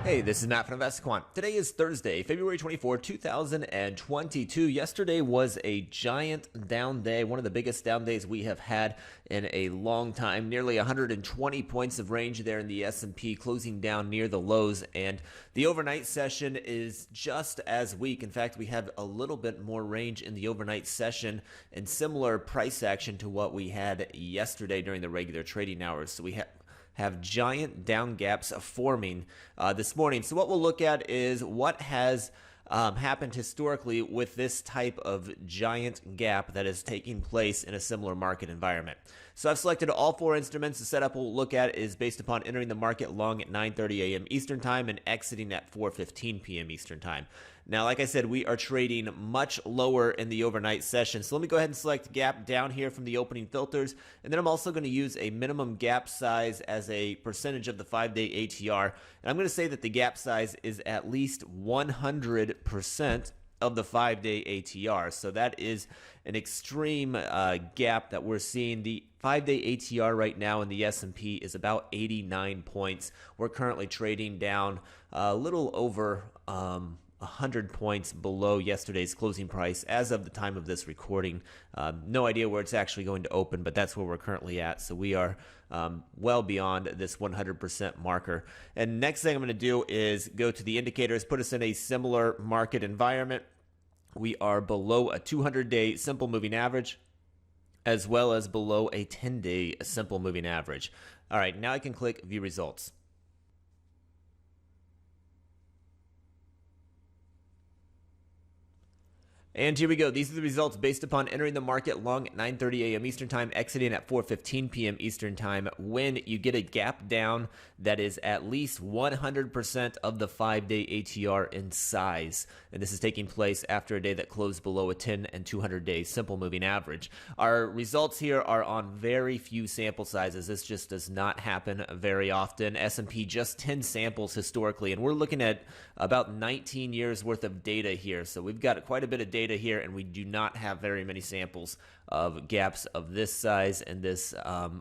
Hey, this is Matt from InvestiQuant. Today is Thursday, February 24, 2022. Yesterday was a giant down day, one of the biggest down days we have had in a long time. Nearly 120 points of range there in the S&P, closing down near the lows, and the overnight session is just as weak. In fact, we have a little bit more range in the overnight session and similar price action to what we had yesterday during the regular trading hours. So we have giant down gaps forming this morning. So what we'll look at is what has happened historically with this type of giant gap that is taking place in a similar market environment. So I've selected all four instruments. The setup we'll look at is based upon entering the market long at 9:30 a.m. Eastern Time and exiting at 4:15 p.m. Eastern Time. Now, like I said, we are trading much lower in the overnight session. So let me go ahead and select gap down here from the opening filters. And then I'm also going to use a minimum gap size as a percentage of the 5-day ATR. And I'm going to say that the gap size is at least 100% of the 5-day ATR. So that is an extreme gap that we're seeing. The 5-day ATR right now in the S&P is about 89 points. We're currently trading down a little over 100 points below yesterday's closing price as of the time of this recording. No idea where it's actually going to open, but that's where we're currently at. So we are well beyond this 100% marker. And next thing I'm going to do is go to the indicators, put us in a similar market environment. We are below a 200-day simple moving average, as well as below a 10-day simple moving average. All right, now I can click View Results. And here we go. These are the results based upon entering the market long at 9:30 a.m. Eastern Time, exiting at 4:15 p.m. Eastern Time. When you get a gap down that is at least 100% of the 5-day ATR in size. And this is taking place after a day that closed below a 10 and 200-day simple moving average. Our results here are on very few sample sizes. This just does not happen very often. S&P just 10 samples historically, and we're looking at about 19 years worth of data here. So we've got quite a bit of data here, and we do not have very many samples of gaps of this size and this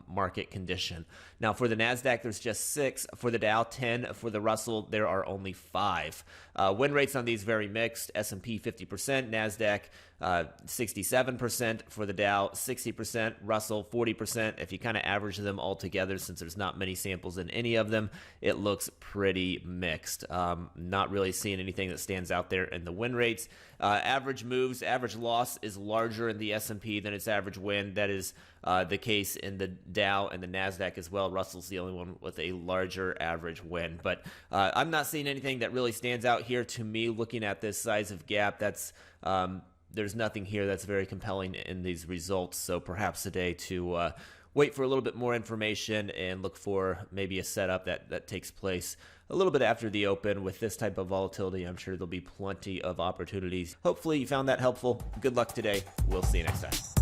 market condition. Now for the NASDAQ, there's just 6. For the Dow, 10. For the Russell, there are only 5. Win rates on these very mixed. S&P 50%, NASDAQ 67%, for the Dow 60%, Russell 40%. If you kind of average them all together, since there's not many samples in any of them, it looks pretty mixed. Not really seeing anything that stands out there in the win rates. Average moves, average loss is larger in the S&P than its average win. That is the case in the Dow and the NASDAQ as well. Russell's the only one with a larger average win. But I'm not seeing anything that really stands out here to me looking at this size of gap. That's there's nothing here that's very compelling in these results. So perhaps today to wait for a little bit more information and look for maybe a setup that takes place a little bit after the open. With this type of volatility, I'm sure there'll be plenty of opportunities. Hopefully you found that helpful. Good luck today. We'll see you next time.